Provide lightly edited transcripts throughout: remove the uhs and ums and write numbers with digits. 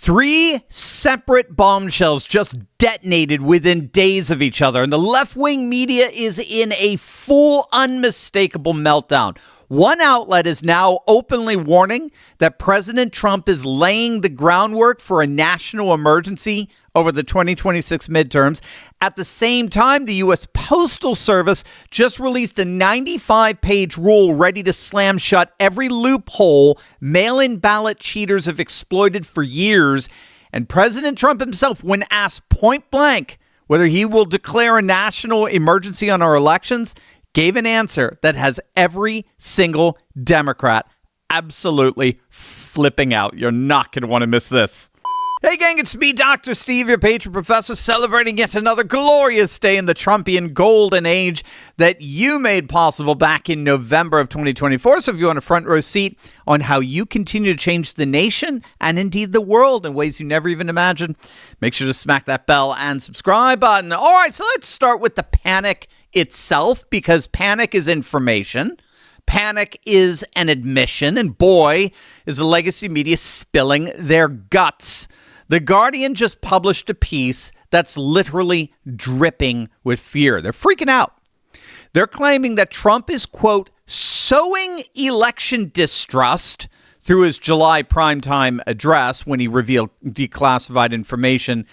Three separate bombshells just detonated within days of each other, and the left-wing media is in a full, unmistakable meltdown. One outlet is now openly warning that President Trump is laying the groundwork for a national emergency over the 2026 midterms. At the same time, the U.S. Postal Service just released a 95-page rule ready to slam shut every loophole mail-in ballot cheaters have exploited for years. And President Trump himself, when asked point blank whether he will declare a national emergency on our elections, gave an answer that has every single Democrat absolutely flipping out. You're not going to want to miss this. Hey gang, it's me, Dr. Steve, your patron professor, celebrating yet another glorious day in the Trumpian golden age that you made possible back in November of 2024. So if you want a front row seat on how you continue to change the nation and indeed the world in ways you never even imagined, make sure to smack that bell and subscribe button. All right, so let's start with the panic itself, because panic is information. Panic is an admission, and boy, is the legacy media spilling their guts. The Guardian just published a piece that's literally dripping with fear. They're freaking out. They're claiming that Trump is, quote, sowing election distrust through his July primetime address when he revealed declassified information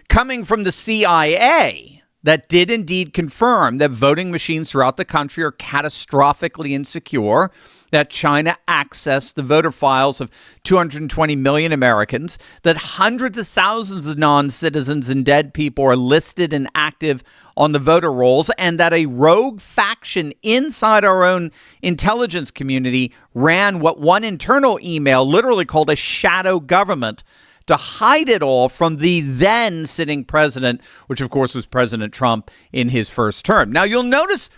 coming from the CIA that did indeed confirm that voting machines throughout the country are catastrophically insecure, that China accessed the voter files of 220 million Americans, that hundreds of thousands of non-citizens and dead people are listed and active on the voter rolls, and that a rogue faction inside our own intelligence community ran what one internal email literally called a shadow government to hide it all from the then sitting president, which of course was President Trump in his first term. Now you'll notice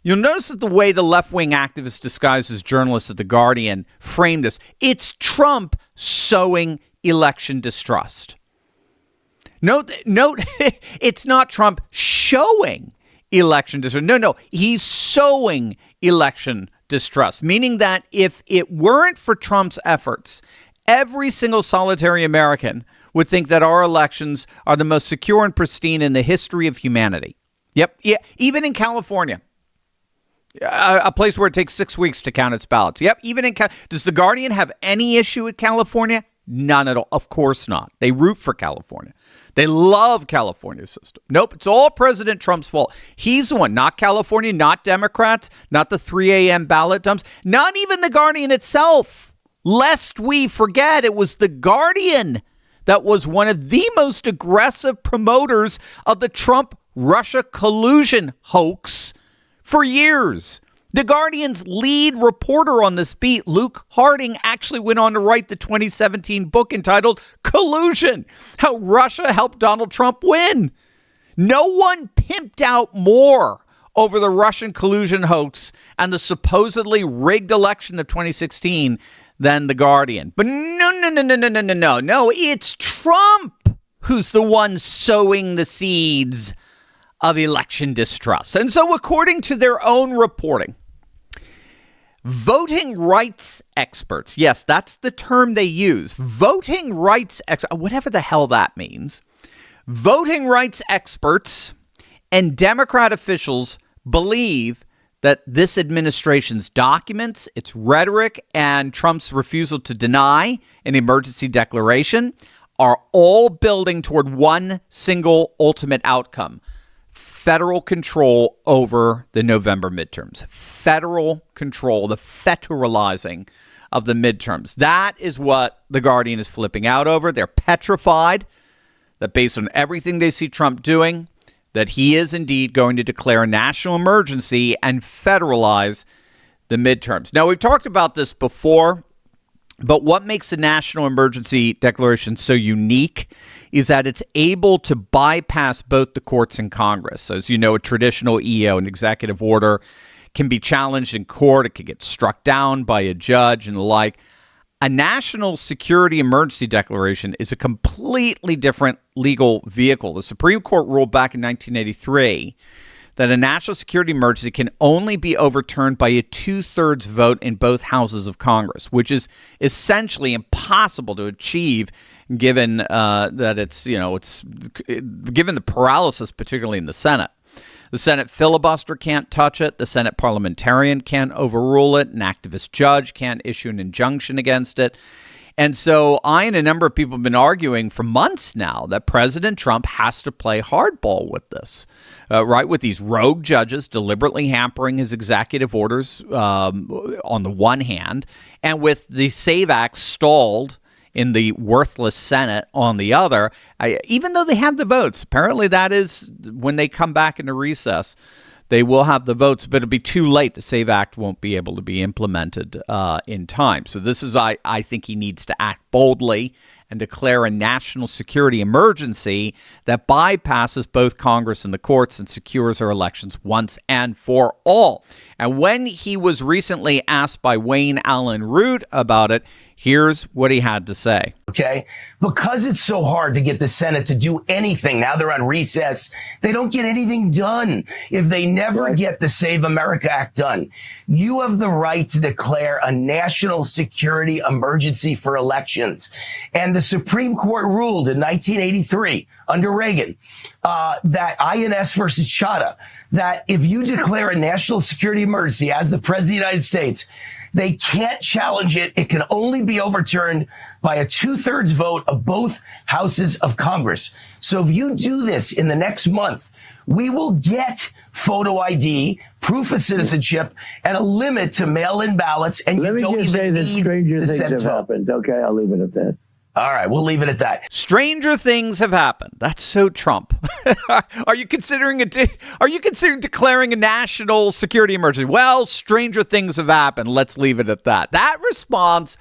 that the way the left-wing activists disguised as journalists at The Guardian frame this, it's Trump sowing election distrust. Note, it's not Trump showing election distrust. No, he's sowing election distrust, meaning that if it weren't for Trump's efforts, every single solitary American would think that our elections are the most secure and pristine in the history of humanity. Yep. Yeah. Even in California, a place where it takes 6 weeks to count its ballots. Yep. Even in does The Guardian have any issue with California? None at all. Of course not. They root for California. They love California's system. Nope. It's all President Trump's fault. He's the one, not California, not Democrats, not the 3 a.m. ballot dumps, not even The Guardian itself. Lest we forget, it was The Guardian that was one of the most aggressive promoters of the Trump-Russia collusion hoax for years. The Guardian's lead reporter on this beat, Luke Harding, actually went on to write the 2017 book entitled Collusion: How Russia Helped Donald Trump Win. No one pimped out more over the Russian collusion hoax and the supposedly rigged election of 2016 than The Guardian. But no, it's Trump who's the one sowing the seeds of election distrust. And so according to their own reporting, voting rights experts, yes, that's the term they use, voting rights experts, whatever the hell that means, voting rights experts and Democrat officials believe that this administration's documents, its rhetoric, and Trump's refusal to deny an emergency declaration are all building toward one single ultimate outcome: federal control over the November midterms. Federal control, the federalizing of the midterms. That is what The Guardian is flipping out over. They're petrified that based on everything they see Trump doing, that he is indeed going to declare a national emergency and federalize the midterms. Now, we've talked about this before, but what makes a national emergency declaration so unique is that it's able to bypass both the courts and Congress. So, as you know, a traditional EO, an executive order, can be challenged in court. It can get struck down by a judge and the like. A national security emergency declaration is a completely different legal vehicle. The Supreme Court ruled back in 1983 that a national security emergency can only be overturned by a 2/3 vote in both houses of Congress, which is essentially impossible to achieve given that it's given the paralysis, particularly in the Senate. The Senate filibuster can't touch it. The Senate parliamentarian can't overrule it. An activist judge can't issue an injunction against it. And so I and a number of people have been arguing for months now that President Trump has to play hardball with this, right? With these rogue judges deliberately hampering his executive orders on the one hand, and with the SAVE Act stalled in the worthless Senate on the other, even though they have the votes. Apparently that is when they come back into recess. They will have the votes, but it'll be too late. The SAVE Act won't be able to be implemented in time. So this is, I think he needs to act boldly and declare a national security emergency that bypasses both Congress and the courts and secures our elections once and for all. And when he was recently asked by Wayne Allen Root about it, here's what he had to say. Okay, because it's so hard to get the Senate to do anything. Now they're on recess. They don't get anything done if they never get the Save America Act done. You have the right to declare a national security emergency for elections. And the Supreme Court ruled in 1983 under Reagan that INS versus Chadha, that if you declare a national security emergency as the President of the United States, they can't challenge it. It can only be overturned by a 2/3 vote of both houses of Congress. So if you do this in the next month, we will get photo ID, proof of citizenship, and a limit to mail-in ballots. And you don't even need the Senate vote. Okay, I'll leave it at that. All right, we'll leave it at that. Stranger things have happened. That's so Trump. Are you considering declaring a national security emergency? Well, stranger things have happened. Let's leave it at that. That response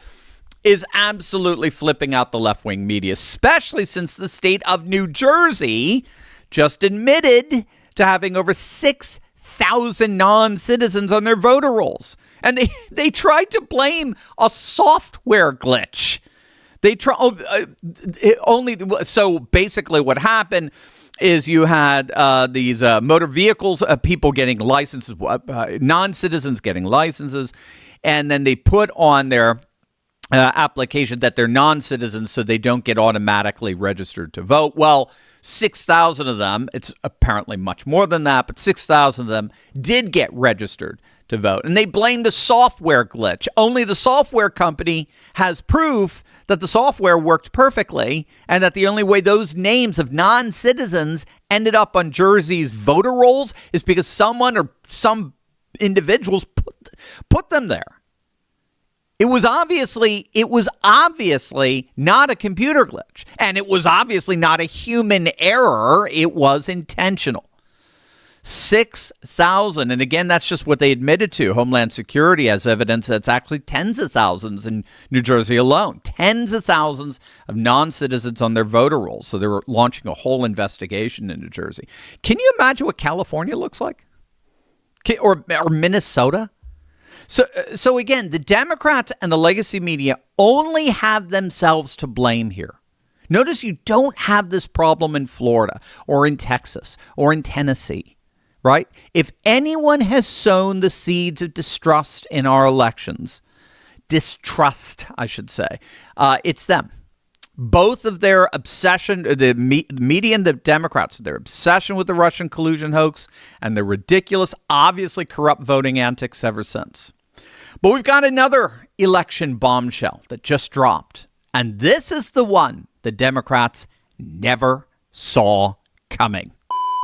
is absolutely flipping out the left-wing media, especially since the state of New Jersey just admitted to having over 6,000 non-citizens on their voter rolls. And they tried to blame a software glitch. So basically what happened is you had these motor vehicles, people getting licenses, non-citizens getting licenses, and then they put on their application that they're non-citizens so they don't get automatically registered to vote. Well, 6,000 of them, it's apparently much more than that, but 6,000 of them did get registered to vote. And they blamed a software glitch. Only the software company has proof that the software worked perfectly and that the only way those names of non-citizens ended up on Jersey's voter rolls is because someone or some individuals put them there. It was obviously not a computer glitch, and it was obviously not a human error. It was intentional. 6,000. And again, that's just what they admitted to. Homeland Security has evidence that's actually tens of thousands in New Jersey alone. Tens of thousands of non-citizens on their voter rolls. So they were launching a whole investigation in New Jersey. Can you imagine what California looks like? Or Minnesota? So again, the Democrats and the legacy media only have themselves to blame here. Notice you don't have this problem in Florida or in Texas or in Tennessee. Right? If anyone has sown the seeds of distrust in our elections, I should say, it's them. Both of their obsession, the media and the Democrats, their obsession with the Russian collusion hoax and the ridiculous, obviously corrupt voting antics ever since. But we've got another election bombshell that just dropped. And this is the one the Democrats never saw coming.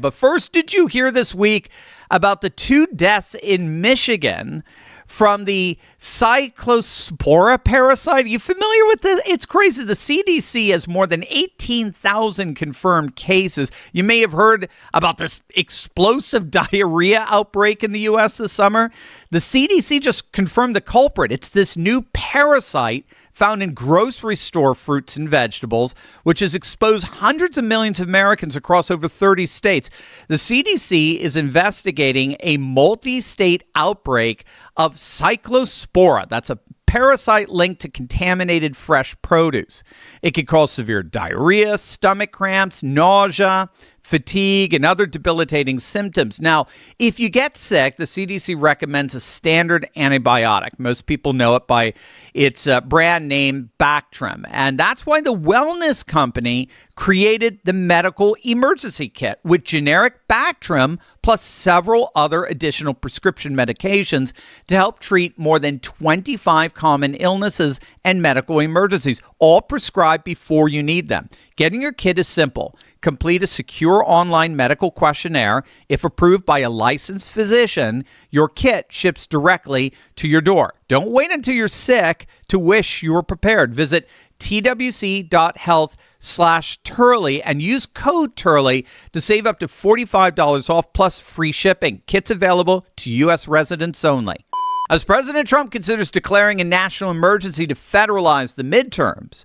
But first, did you hear this week about the 2 deaths in Michigan from the Cyclospora parasite? Are you familiar with this? It's crazy. The CDC has more than 18,000 confirmed cases. You may have heard about this explosive diarrhea outbreak in the U.S. this summer. The CDC just confirmed the culprit. It's this new parasite found in grocery store fruits and vegetables, which has exposed hundreds of millions of Americans across over 30 states. The CDC is investigating a multi-state outbreak of Cyclospora. That's a parasite linked to contaminated fresh produce. It could cause severe diarrhea, stomach cramps, nausea, fatigue, and other debilitating symptoms. Now, if you get sick, the CDC recommends a standard antibiotic. Most people know it by its brand name, Bactrim. And that's why the wellness company created the medical emergency kit with generic Bactrim plus several other additional prescription medications to help treat more than 25 common illnesses and medical emergencies, all prescribed before you need them. Getting your kit is simple. Complete a secure online medical questionnaire. If approved by a licensed physician, your kit ships directly to your door. Don't wait until you're sick to wish you were prepared. Visit twc.health/Turley and use code Turley to save up to $45 off plus free shipping. Kits available to U.S. residents only. As President Trump considers declaring a national emergency to federalize the midterms,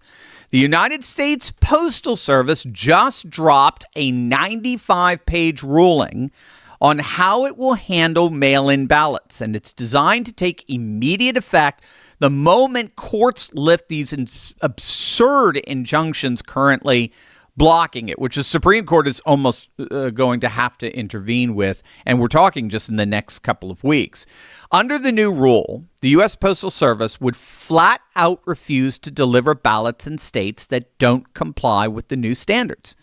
the United States Postal Service just dropped a 95-page ruling on how it will handle mail-in ballots, and it's designed to take immediate effect the moment courts lift these absurd injunctions currently blocking it, which the Supreme Court is almost going to have to intervene with, and we're talking just in the next couple of weeks. Under the new rule, the U.S. Postal Service would flat out refuse to deliver ballots in states that don't comply with the new standards.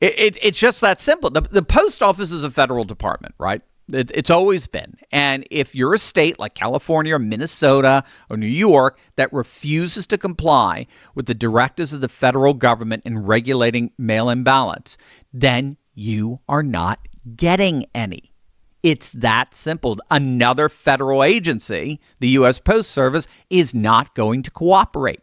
It's just that simple. The post office is a federal department, right? It's always been. And if you're a state like California or Minnesota or New York that refuses to comply with the directives of the federal government in regulating mail-in ballots, then you are not getting any. It's that simple. Another federal agency, the U.S. Post Service, is not going to cooperate.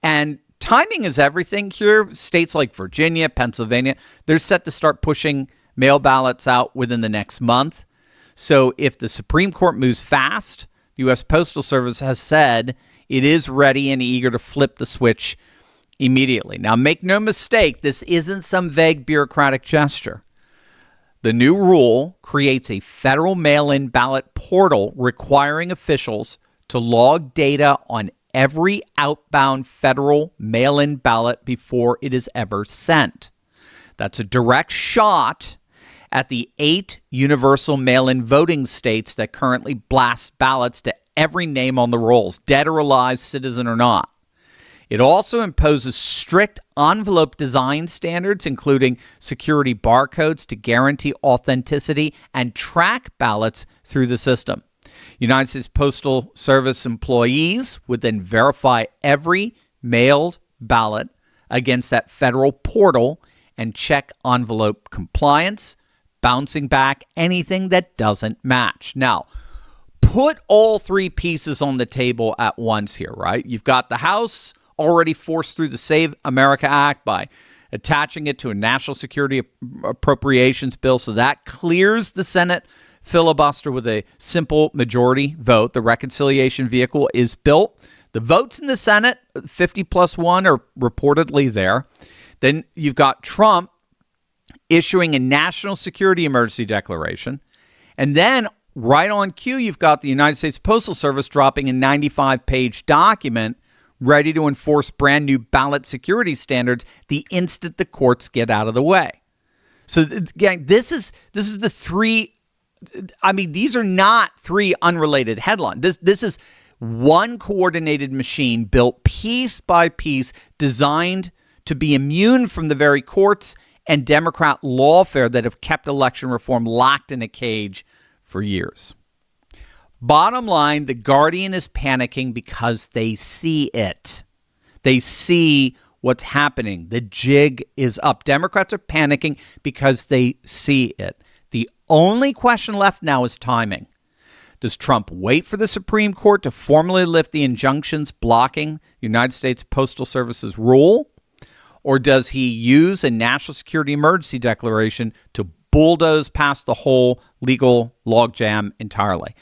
And timing is everything here. States like Virginia, Pennsylvania, they're set to start pushing mail ballots out within the next month. So if the Supreme Court moves fast, the U.S. Postal Service has said it is ready and eager to flip the switch immediately. Now, make no mistake, this isn't some vague bureaucratic gesture. The new rule creates a federal mail-in ballot portal requiring officials to log data on every outbound federal mail-in ballot before it is ever sent. That's a direct shot at the 8 universal mail-in voting states that currently blast ballots to every name on the rolls, dead or alive, citizen or not. It also imposes strict envelope design standards, including security barcodes to guarantee authenticity and track ballots through the system. United States Postal Service employees would then verify every mailed ballot against that federal portal and check envelope compliance, bouncing back anything that doesn't match. Now, put all three pieces on the table at once here, right? You've got the House already forced through the Save America Act by attaching it to a national security appropriations bill, so that clears the Senate filibuster with a simple majority vote. The reconciliation vehicle is built. The votes in the Senate, 50+1, are reportedly there. Then you've got Trump issuing a national security emergency declaration. And then right on cue, you've got the United States Postal Service dropping a 95-page document ready to enforce brand new ballot security standards the instant the courts get out of the way. So again, this is the three. I mean, these are not three unrelated headlines. This is one coordinated machine built piece by piece, designed to be immune from the very courts and Democrat lawfare that have kept election reform locked in a cage for years. Bottom line, the Guardian is panicking because they see it. They see what's happening. The jig is up. Democrats are panicking because they see it. The only question left now is timing. Does Trump wait for the Supreme Court to formally lift the injunctions blocking the United States Postal Service's rule? Or does he use a national security emergency declaration to bulldoze past the whole legal logjam entirely?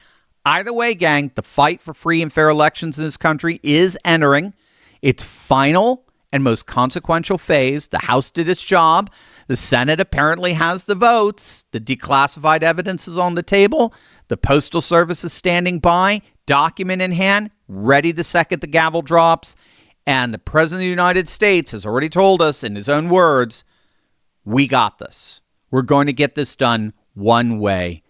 Either way, gang, the fight for free and fair elections in this country is entering its final and most consequential phase. The House did its job. The Senate apparently has the votes. The declassified evidence is on the table. The Postal Service is standing by, document in hand, ready the second the gavel drops. And the President of the United States has already told us in his own words, We got this. We're going to get this done one way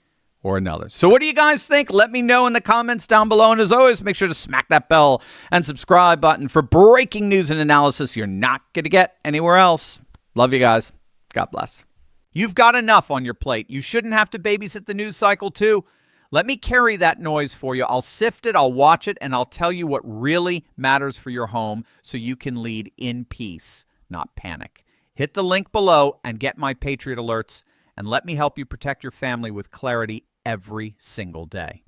or another. So what do you guys think? Let me know in the comments down below. And as always, make sure to smack that bell and subscribe button for breaking news and analysis you're not going to get anywhere else. Love you guys. God bless. You've got enough on your plate. You shouldn't have to babysit the news cycle too. Let me carry that noise for you. I'll sift it, I'll watch it, and I'll tell you what really matters for your home so you can lead in peace, not panic. Hit the link below and get my Patriot Alerts, and let me help you protect your family with clarity every single day.